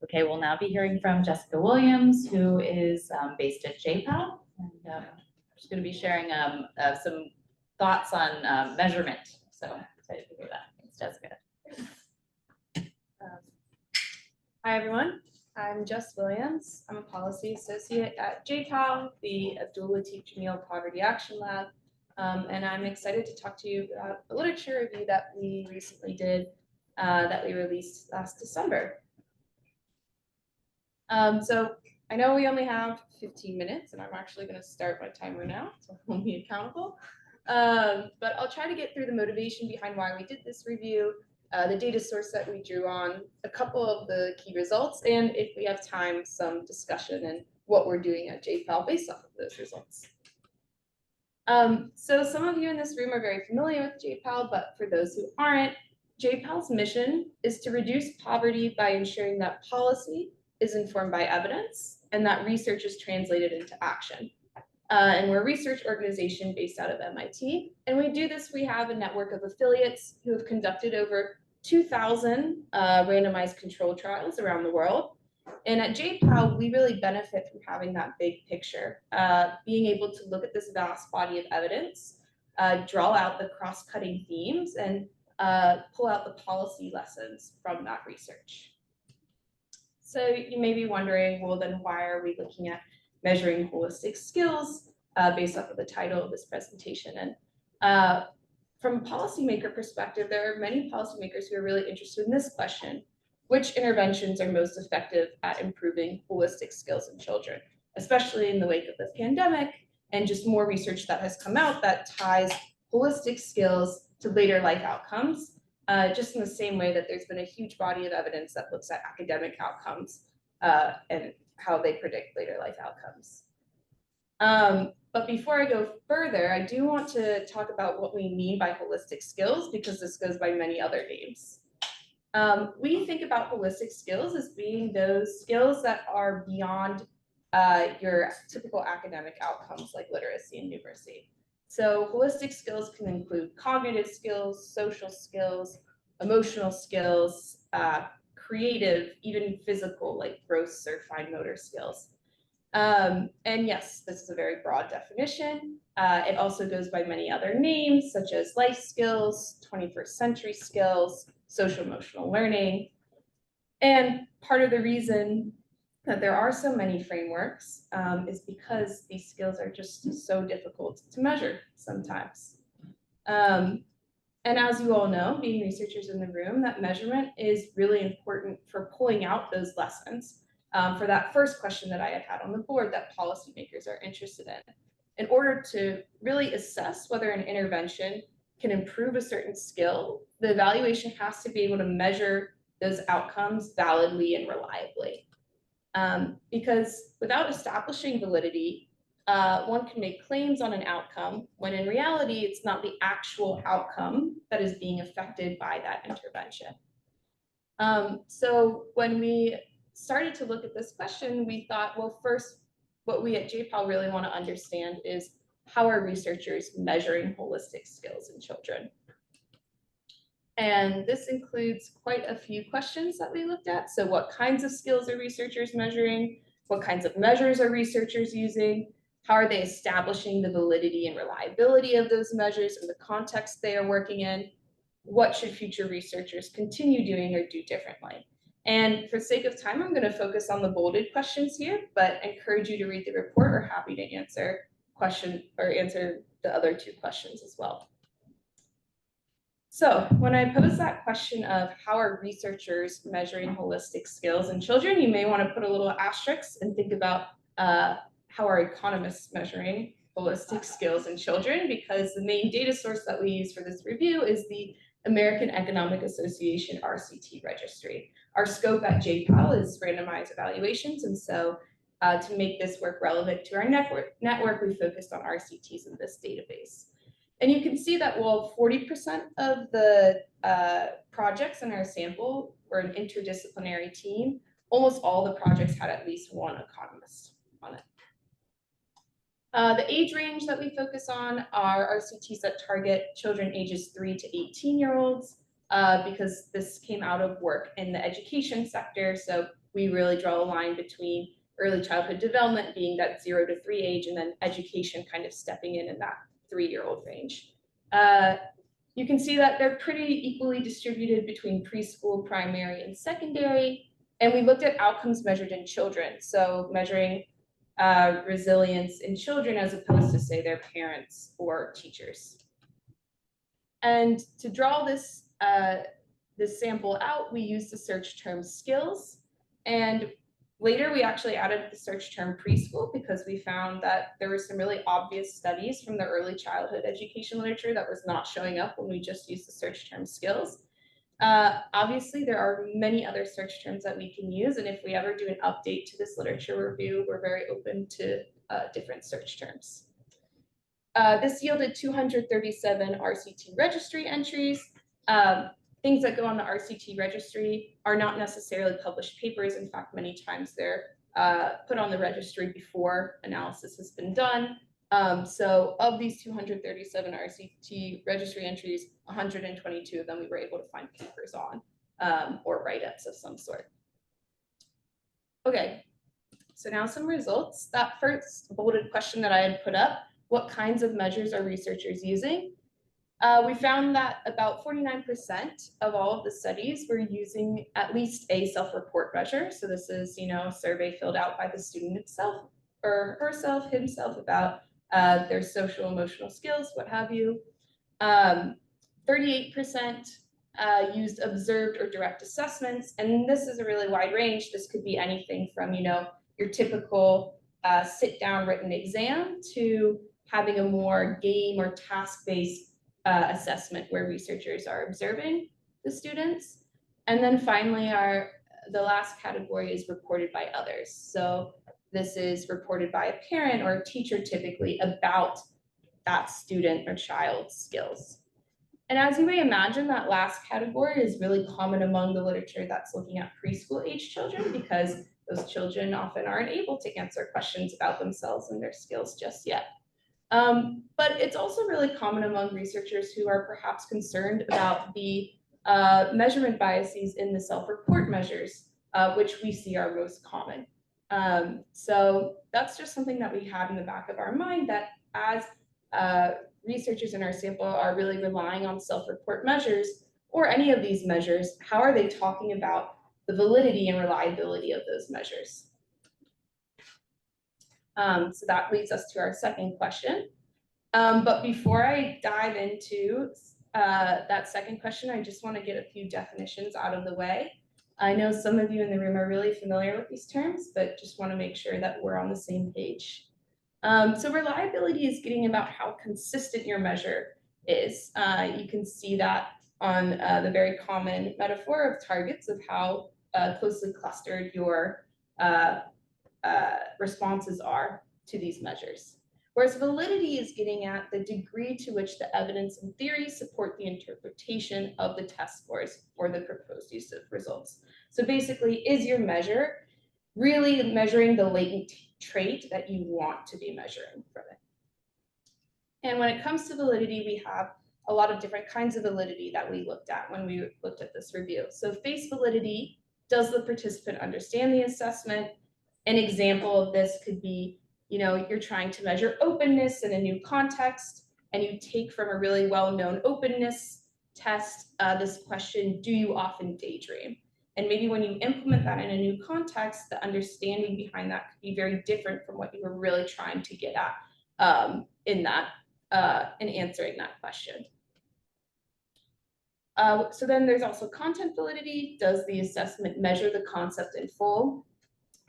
Okay, we'll now be hearing from Jessica Williams, who is based at JPAL. And she's going to be sharing some thoughts on measurement. So excited to hear that. Thanks, Jessica. Hi, everyone. I'm Jess Williams. I'm a policy associate at JPAL, the Abdul Latif Jameel Poverty Action Lab. And I'm excited to talk to you about a literature review that we recently did that we released last December. So I know we only have 15 minutes, and I'm actually going to start my timer now, so I won't be accountable. But I'll try to get through the motivation behind why we did this review, the data source that we drew on, a couple of the key results, and if we have time, some discussion and what we're doing at JPAL based off of those results. So some of you in this room are very familiar with JPAL, but for those who aren't, JPAL's mission is to reduce poverty by ensuring that policy is informed by evidence and that research is translated into action. And we're a research organization based out of MIT. And we do this, we have a network of affiliates who have conducted over 2,000 randomized control trials around the world. And at JPAL, we really benefit from having that big picture, being able to look at this vast body of evidence, draw out the cross-cutting themes, and pull out the policy lessons from that research. So you may be wondering, well, then why are we looking at measuring holistic skills based off of the title of this presentation? And from a policymaker perspective, there are many policymakers who are really interested in this question: which interventions are most effective at improving holistic skills in children, especially in the wake of the pandemic and just more research that has come out that ties holistic skills to later life outcomes, just in the same way that there's been a huge body of evidence that looks at academic outcomes and how they predict later life outcomes. But before I go further, I do want to talk about what we mean by holistic skills, because this goes by many other names. We think about holistic skills as being those skills that are beyond your typical academic outcomes like literacy and numeracy. So holistic skills can include cognitive skills, social skills, emotional skills, creative, even physical, like gross or fine motor skills. And yes, this is a very broad definition. It also goes by many other names, such as life skills, 21st century skills, social emotional learning. And part of the reason that there are so many frameworks is because these skills are just so difficult to measure sometimes. And as you all know, being researchers in the room, that measurement is really important for pulling out those lessons for that first question that I had on the board that policymakers are interested in. In order to really assess whether an intervention can improve a certain skill, the evaluation has to be able to measure those outcomes validly and reliably. Because without establishing validity, one can make claims on an outcome when in reality, it's not the actual outcome that is being affected by that intervention. So when we started to look at this question, we thought, well, first, what we at JPAL really want to understand is how are researchers measuring holistic skills in children? And this includes quite a few questions that we looked at. So what kinds of skills are researchers measuring? What kinds of measures are researchers using? How are they establishing the validity and reliability of those measures in the context they are working in? What should future researchers continue doing or do differently? And for sake of time, I'm going to focus on the bolded questions here, but encourage you to read the report. We're happy to answer the other two questions as well. So when I pose that question of how are researchers measuring holistic skills in children, you may want to put a little asterisk and think about how are economists measuring holistic skills in children, because the main data source that we use for this review is the American Economic Association RCT registry. Our scope at JPAL is randomized evaluations, and so to make this work relevant to our network, we focused on RCTs in this database. And you can see that while 40% of the projects in our sample were an interdisciplinary team, almost all the projects had at least one economist on it. The age range that we focus on are RCTs that target children ages 3 to 18-year-olds. because this came out of work in the education sector. So we really draw a line between early childhood development being that 0 to 3 age, and then education kind of stepping in that 3-year-old range. You can see that they're pretty equally distributed between preschool, primary, and secondary. And we looked at outcomes measured in children, so measuring resilience in children as opposed to, say, their parents or teachers. And to draw this sample out, we used the search term skills. And later, we actually added the search term preschool because we found that there were some really obvious studies from the early childhood education literature that was not showing up when we just used the search term skills. Obviously, there are many other search terms that we can use, and if we ever do an update to this literature review, we're very open to different search terms. This yielded 237 RCT registry entries. Things that go on the RCT registry are not necessarily published papers. In fact, many times they're put on the registry before analysis has been done. So of these 237 RCT registry entries, 122 of them we were able to find papers on, or write-ups of some sort. Okay, so now some results. That first bolded question that I had put up, what kinds of measures are researchers using? We found that about 49% of all of the studies were using at least a self-report measure. So this is, a survey filled out by the student itself or herself, himself, about their social emotional skills, what have you. 38% used observed or direct assessments. And this is a really wide range. This could be anything from, your typical sit-down written exam to having a more game or task-based assessment where researchers are observing the students. And then finally, the last category is reported by others. So this is reported by a parent or a teacher typically about that student or child's skills. And as you may imagine, that last category is really common among the literature that's looking at preschool age children, because those children often aren't able to answer questions about themselves and their skills just yet. But it's also really common among researchers who are perhaps concerned about the measurement biases in the self-report measures, which we see are most common. So that's just something that we have in the back of our mind, that as researchers in our sample are really relying on self-report measures or any of these measures, how are they talking about the validity and reliability of those measures? So that leads us to our second question. But before I dive into that second question, I just want to get a few definitions out of the way. I know some of you in the room are really familiar with these terms, but just want to make sure that we're on the same page. So reliability is getting about how consistent your measure is. You can see that on the very common metaphor of targets, of how closely clustered your responses are to these measures. Whereas validity is getting at the degree to which the evidence and theory support the interpretation of the test scores or the proposed use of results. So basically, is your measure really measuring the latent trait that you want to be measuring from it? And when it comes to validity, we have a lot of different kinds of validity that we looked at when we looked at this review. So face validity, does the participant understand the assessment? An example of this could be, you're trying to measure openness in a new context, and you take from a really well-known openness test this question, do you often daydream? And maybe when you implement that in a new context, the understanding behind that could be very different from what you were really trying to get at in answering that question. So then there's also content validity. Does the assessment measure the concept in full?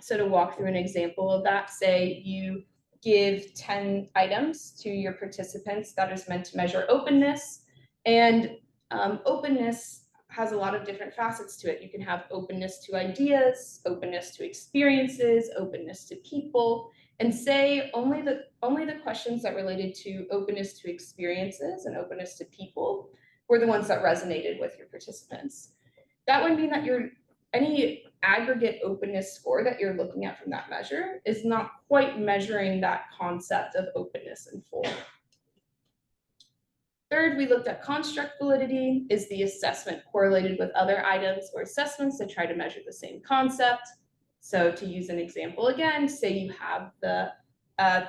So to walk through an example of that, say you give 10 items to your participants that is meant to measure openness, and openness has a lot of different facets to it. You can have openness to ideas, openness to experiences, openness to people, and say only the questions that related to openness to experiences and openness to people were the ones that resonated with your participants. That would mean that any aggregate openness score that you're looking at from that measure is not quite measuring that concept of openness in full. Third, we looked at construct validity. Is the assessment correlated with other items or assessments that try to measure the same concept? So to use an example again, say you have the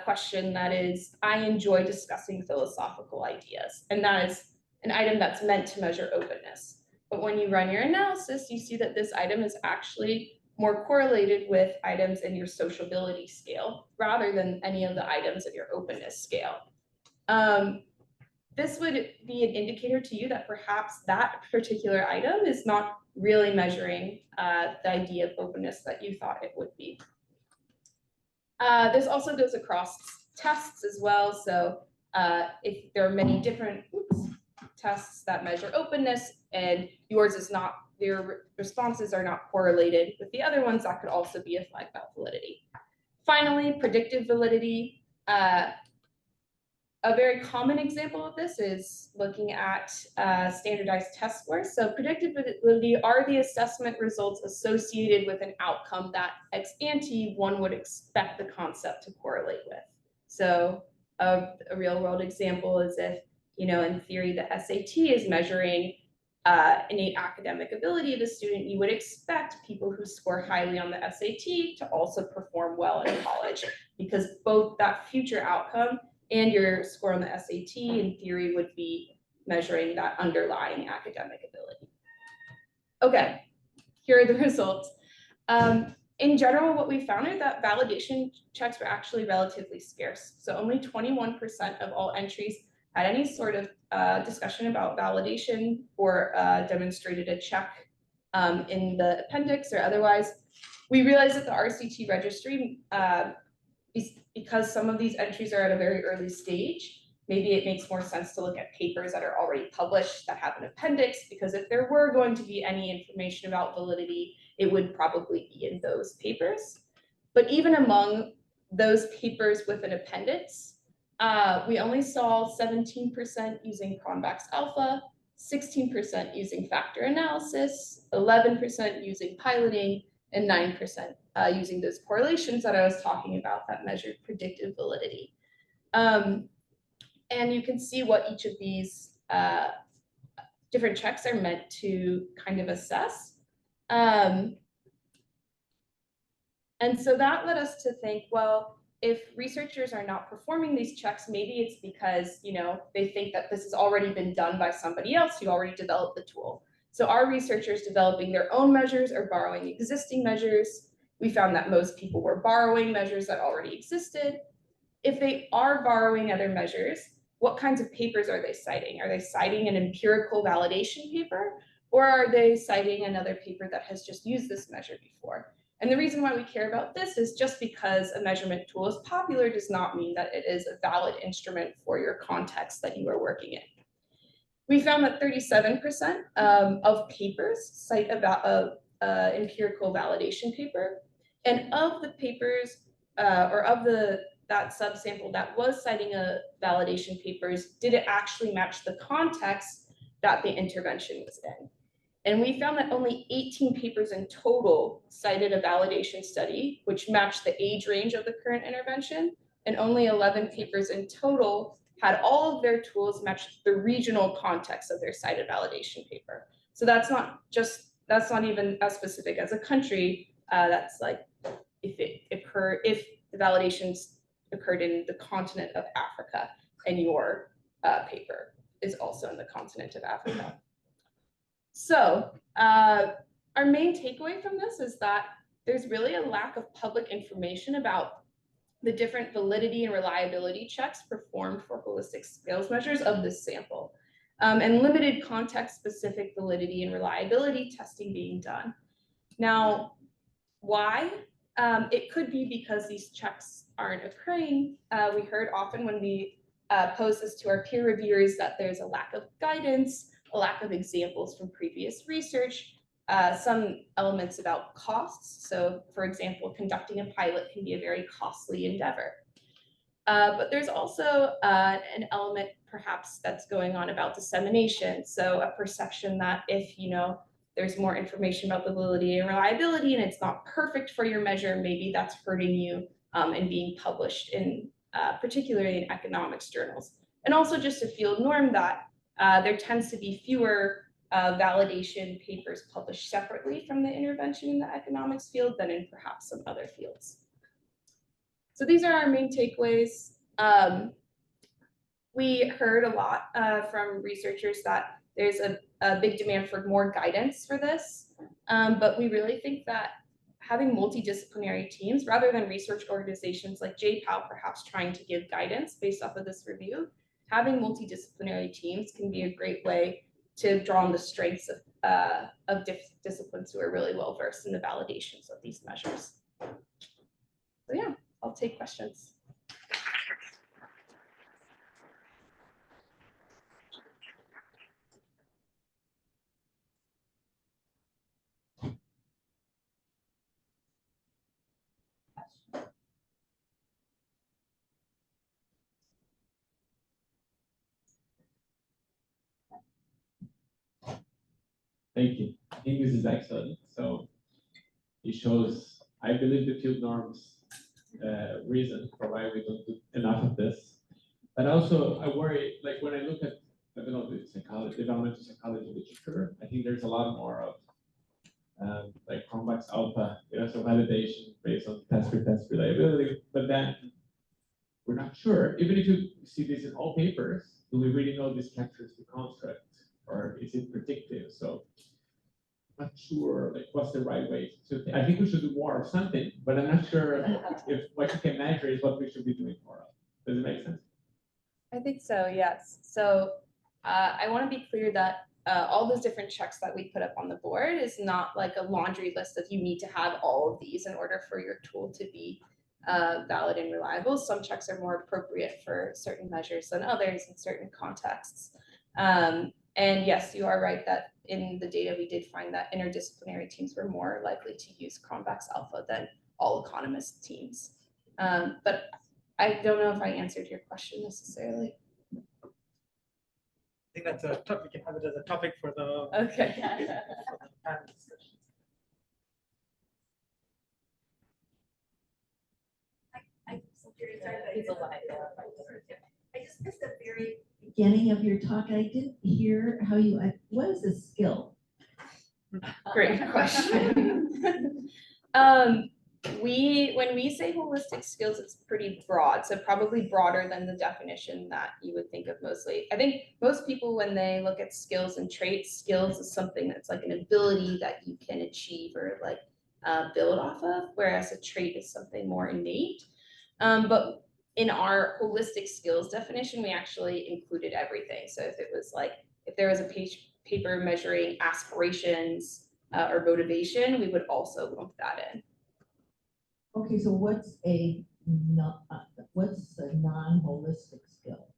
question that is, I enjoy discussing philosophical ideas, and that is an item that's meant to measure openness. But when you run your analysis, you see that this item is actually more correlated with items in your sociability scale rather than any of the items in your openness scale. This would be an indicator to you that perhaps that particular item is not really measuring the idea of openness that you thought it would be. This also goes across tests as well. So if there are many different tests that measure openness and yours is not, their responses are not correlated with the other ones, that could also be a flag about validity. Finally, predictive validity. A very common example of this is looking at standardized test scores. So predictive validity are the assessment results associated with an outcome that ex ante one would expect the concept to correlate with. So a real world example is if, you know, in theory, the SAT is measuring innate academic ability of a student, you would expect people who score highly on the SAT to also perform well in college, because both that future outcome and your score on the SAT in theory would be measuring that underlying academic ability. Okay, here are the results. In general, what we found is that validation checks were actually relatively scarce. So only 21% of all entries had any sort of discussion about validation or demonstrated a check in the appendix or otherwise. We realized that the RCT registry, because some of these entries are at a very early stage, maybe it makes more sense to look at papers that are already published that have an appendix, because if there were going to be any information about validity, it would probably be in those papers. But even among those papers with an appendix, we only saw 17% using Cronbach's alpha, 16% using factor analysis, 11% using piloting, and 9% using those correlations that I was talking about that measured predictive validity. And you can see what each of these different checks are meant to kind of assess. And so that led us to think, well, if researchers are not performing these checks, maybe it's because, you know, they think that this has already been done by somebody else who already developed the tool. So are researchers developing their own measures or borrowing existing measures? We found that most people were borrowing measures that already existed. If they are borrowing other measures, what kinds of papers are they citing? Are they citing an empirical validation paper, or are they citing another paper that has just used this measure before? And the reason why we care about this is just because a measurement tool is popular does not mean that it is a valid instrument for your context that you are working in. We found that 37% of papers cite about an empirical validation paper, and of the papers or of that subsample that was citing a validation papers, did it actually match the context that the intervention was in? And we found that only 18 papers in total cited a validation study, which matched the age range of the current intervention, and only 11 papers in total had all of their tools match the regional context of their cited validation paper. So that's not even as specific as a country. That's like if the validations occurred in the continent of Africa and your paper is also in the continent of Africa. So our main takeaway from this is that there's really a lack of public information about the different validity and reliability checks performed for holistic scales measures of this sample, and limited context-specific validity and reliability testing being done. Now, why? It could be because these checks aren't occurring. We heard often when we pose this to our peer reviewers that there's a lack of guidance, a lack of examples from previous research, some elements about costs. So for example, conducting a pilot can be a very costly endeavor. But there's also an element perhaps that's going on about dissemination. So a perception that if, you know, there's more information about the validity and reliability and it's not perfect for your measure, maybe that's hurting you and being published in particularly in economics journals. And also just a field norm that there tends to be fewer validation papers published separately from the intervention in the economics field than in perhaps some other fields. So these are our main takeaways. We heard a lot from researchers that there's a big demand for more guidance for this, but we really think that having multidisciplinary teams rather than research organizations like JPAL perhaps trying to give guidance based off of this review, having multidisciplinary teams can be a great way to draw on the strengths of disciplines who are really well versed in the validations of these measures. So yeah, I'll take questions. Thank you. I think this is excellent. So it shows, I believe, the field norms reason for why we don't do enough of this. But also I worry, like when I look at, I don't know, the psychology, developmental psychology literature, I think there's a lot more of like Cronbach's alpha, so validation based on test reliability, but then we're not sure. Even if you see this in all papers, do we really know this captures the construct or is it predictive? So I'm not sure like what's the right way to I think we should do more of something, but I'm not sure if what you can measure is what we should be doing more of. Does it make sense? I think so, yes. So I want to be clear that all those different checks that we put up on the board is not like a laundry list of you need to have all of these in order for your tool to be valid and reliable. Some checks are more appropriate for certain measures than others in certain contexts. And yes, you are right that in the data we did find that interdisciplinary teams were more likely to use Cronbach's alpha than all economist teams. But I don't know if I answered your question necessarily. I think that's a topic. We can have it as a topic for the Okay. for the panel discussion. I'm so curious. I just missed the very beginning of your talk. I didn't hear how you, what is a skill? Great question. When we say holistic skills, it's pretty broad, so probably broader than the definition that you would think of mostly. I think most people, when they look at skills and traits, skills is something that's like an ability that you can achieve or like build off of, whereas a trait is something more innate. But in our holistic skills definition, we actually included everything. So if it was like, if there was a paper measuring aspirations or motivation, we would also lump that in. Okay, so what's a non-holistic skill?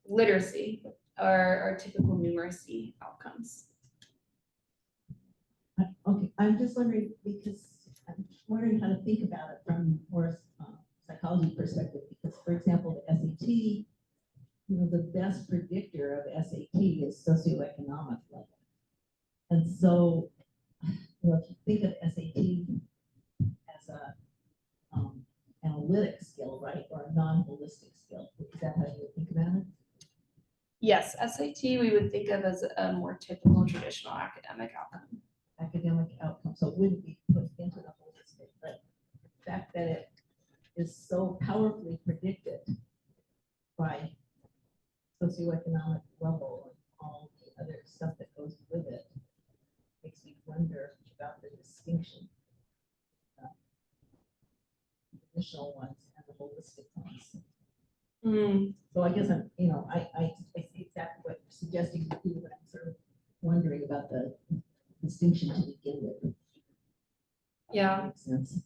Literacy or typical numeracy outcomes. Okay, I'm just wondering because I'm wondering how to think about it from more psychology perspective. Because, for example, the SAT, you know, the best predictor of SAT is socioeconomic level, and so you know, if you think of SAT as a analytic skill, right, or a non-holistic skill, is that how you would think about it? Yes, SAT we would think of as a more typical traditional academic outcome. Academic outcome, so it wouldn't be put into the holistic, but the fact that it is so powerfully predicted by socioeconomic level and all the other stuff that goes with it makes me wonder about the distinction. Traditional ones and the holistic ones. So I guess I'm, you know, I see exactly what you're suggesting to do, but I'm sort of wondering about the distinction to begin with. Yeah. Makes sense.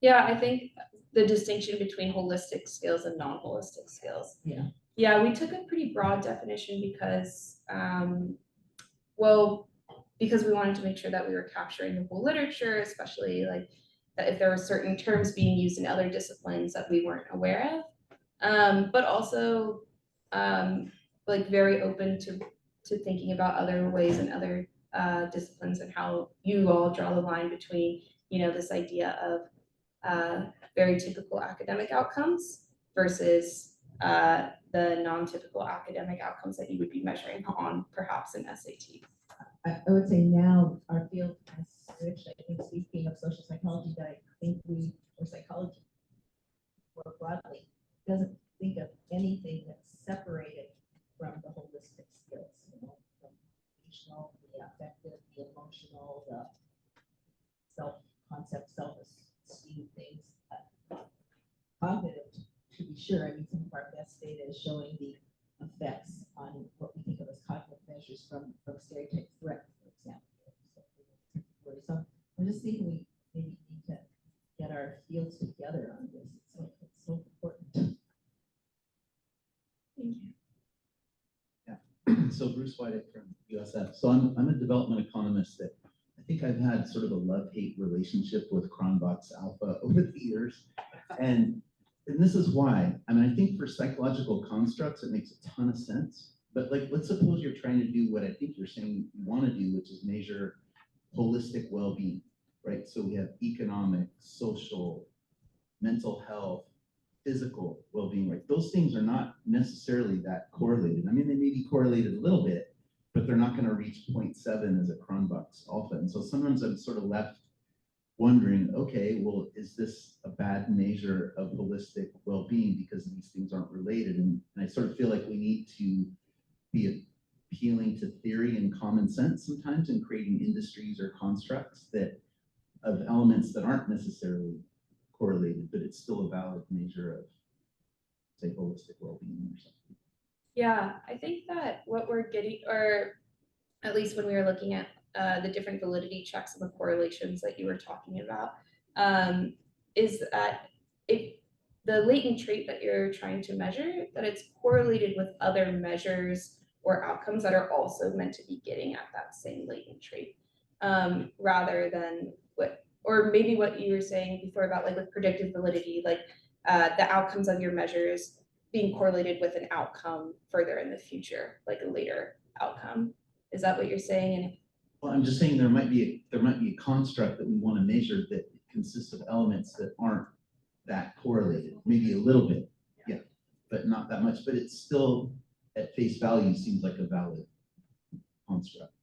Yeah, I think the distinction between holistic skills and non-holistic skills. Yeah. Yeah, we took a pretty broad definition because, well, because we wanted to make sure that we were capturing the whole literature, especially like that if there were certain terms being used in other disciplines that we weren't aware of, but also like very open to thinking about other ways and other disciplines and how you all draw the line between, you know, this idea of very typical academic outcomes versus the non-typical academic outcomes that you would be measuring on perhaps an SAT. I would say now our field has switched. I think speaking of social psychology, that I think we, or psychology more broadly, doesn't think of anything that's separated from the holistic skills, you know, the emotional, the affective, the emotional, the self-concept, self-esteem things. Cognitive, to be sure. I mean, some of our best data is showing the effects on what we think of as cognitive measures from stereotype threat, for example. So I'm just thinking we maybe need to get our fields together on this. It's so important. Thank you. So Bruce Whitehead from USF. So I'm a development economist that I think I've had sort of a love-hate relationship with Cronbach's alpha over the years. And this is why. I mean, I think for psychological constructs, it makes a ton of sense. But like, let's suppose you're trying to do what I think you're saying you want to do, which is measure holistic well-being, right? So we have economic, social, mental health, physical well-being, right? Those things are not necessarily that correlated. I mean, they may be correlated a little bit, but they're not going to reach 0.7 as a Cronbach's alpha. And so sometimes I'm sort of left wondering, okay, well, is this a bad measure of holistic well-being because these things aren't related? And I sort of feel like we need to be appealing to theory and common sense sometimes in creating industries or constructs that of elements that aren't necessarily correlated, but it's still a valid measure of, say, holistic well-being or something. Yeah, I think that what we're getting, or at least when we were looking at the different validity checks and the correlations that you were talking about, is that if the latent trait that you're trying to measure, that it's correlated with other measures or outcomes that are also meant to be getting at that same latent trait, rather than what, or maybe what you were saying before about like with predictive validity, like the outcomes of your measures being correlated with an outcome further in the future, like a later outcome. Is that what you're saying? And well, I'm just saying there might be a construct that we want to measure that consists of elements that aren't that correlated, maybe a little bit, yeah, but not that much. But it's still at face value seems like a valid construct.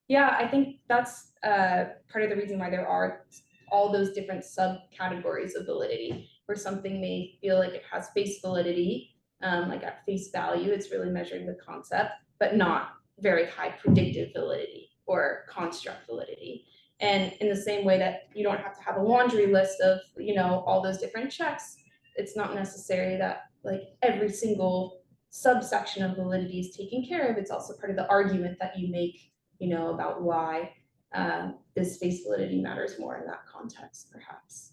Yeah, I think that's part of the reason why there are all those different subcategories of validity, where something may feel like it has face validity, like at face value, it's really measuring the concept, but not very high predictive validity or construct validity. And in the same way that you don't have to have a laundry list of, you know, all those different checks, it's not necessary that like every single subsection of validity is taken care of. It's also part of the argument that you make, you know, about why this face validity matters more in that context, perhaps.